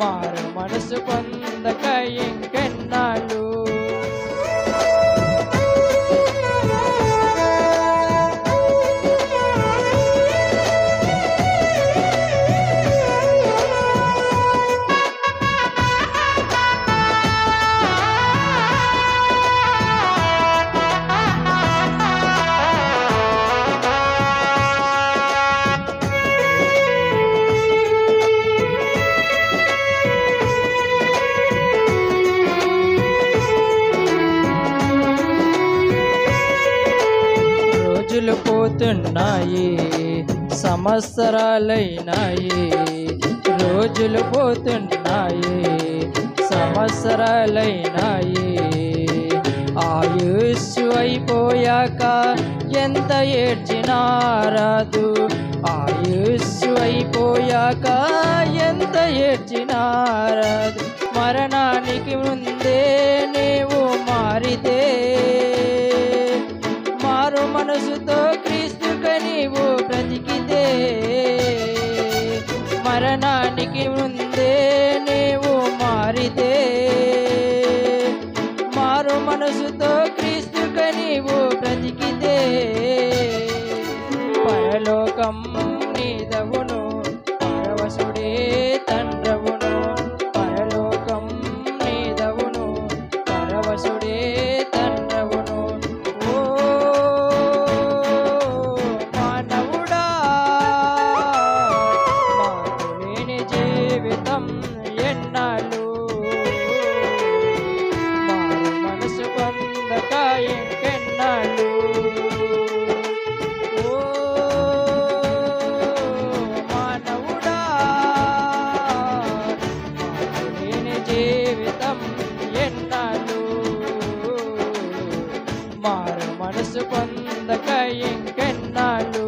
మారు మనసు పొందక ఇంకెన్నాళ్ళు. రోజులు పోతున్నాయి, సంవత్సరాలైనాయి. రోజులు పోతున్నాయి, సంవత్సరాలైనాయి. ఆయుస్సు అయిపోయాక ఎంత ఏడ్చినా రాదు. ఆయుస్సు అయిపోయాక ఎంత ఏడ్చినా రాదు. మరణానికి ముందే నీవు మారితే, మారు మనసుతో క్రీస్తుకు నీవు బ్రతికితే, మరణానికి ముందే నీవు మారితే, మారు మనసుతో క్రీస్తుకు నీవు బ్రతికితే, పరలోకం నీదవును, పరవశుడే తండ్రవును. పరలోకం నీదవును, పరవశుడే తండ్రవును. ఓ మానవుడా, మాకులేని జీవితం ఎన్నాళ్ళు. మారు మనసు పొందక ఇంకెన్నాళ్ళు. ఓ మానవుడా, మాకులేని జీవితం ఎన్నాళ్ళు. మారు మనసు పొందక ఇంకెన్నాళ్ళు.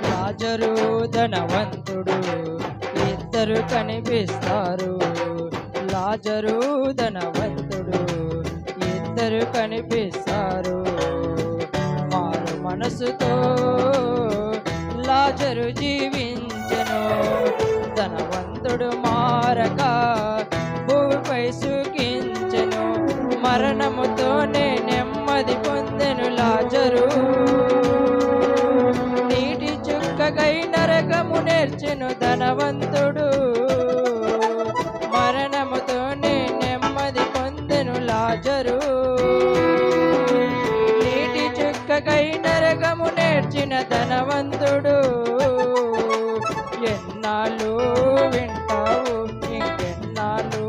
లాజరు ధనవంతుడు ఇద్దరు కనిపిస్తారు. లాజరు ధనవంతుడు ఇద్దరు కనిపిస్తారు. మారు మనసుతో లాజరు జీవించెను. ధనవంతుడు మారక భూమిపై సుఖించెను. మరణముతోనే నెమ్మది పొందెను లాజరు. నీటి చుక్కకై నరకము నేర్చెను ధనవంతుడు. మరణముతోనే నెమ్మది పొందెను లాజరు. నీటి చుక్కకై నరకము నేర్చిన ధనవంతుడు. ఎన్నాళ్ళు వింటావు, ఇంకెన్నాళ్ళు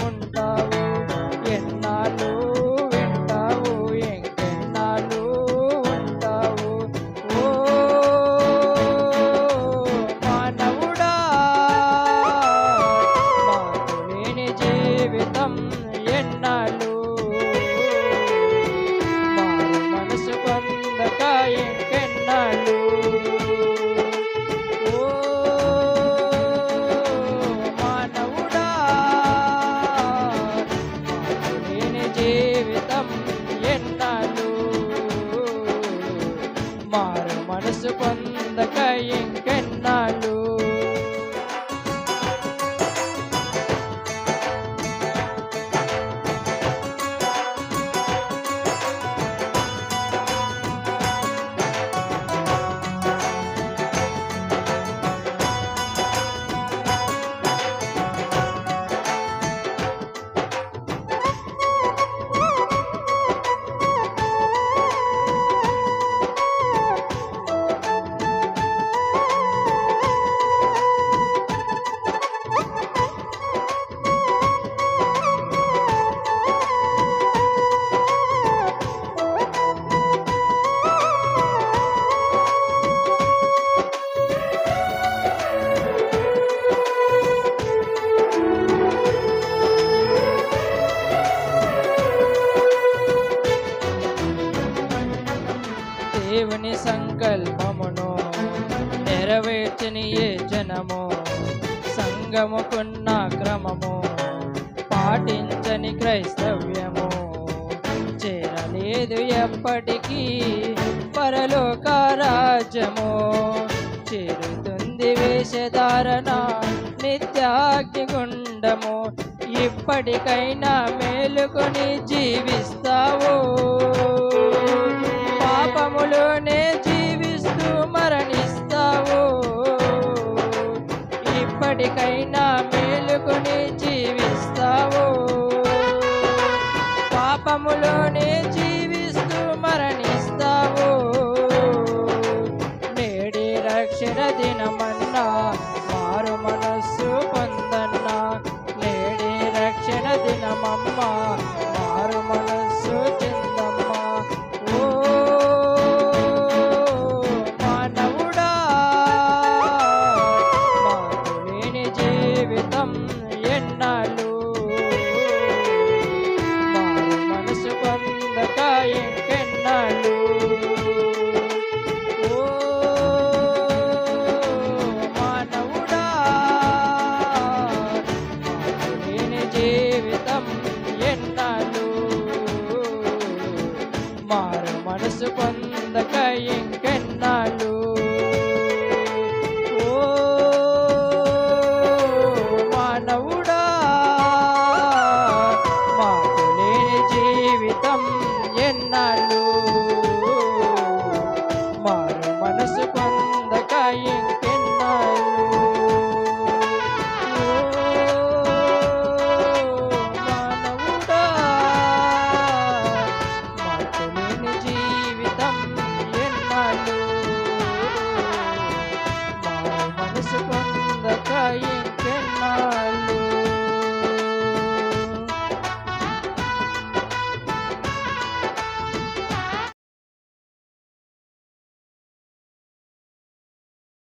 ఉంటావు. ఎన్నాళ్ళు వింటావు, ఇంకెన్నాళ్ళు ఉంటావు. ఓ మానవుడా, మాకులేని జీవితం ఎన్నాళ్ళు. మారు మనసు పొందక ఇంకెన్నాళ్ళు. లోకముకున్న క్రమము పాటించని క్రైస్తవ్యము చేరలేదు ఎప్పటికీ పరలోక రాజ్యము. చేరుతుంది వేషధారణ నిత్యాగ్నిగుండము. ఇప్పటికైనా మేలుకొని జీవిస్తావు, పాపములో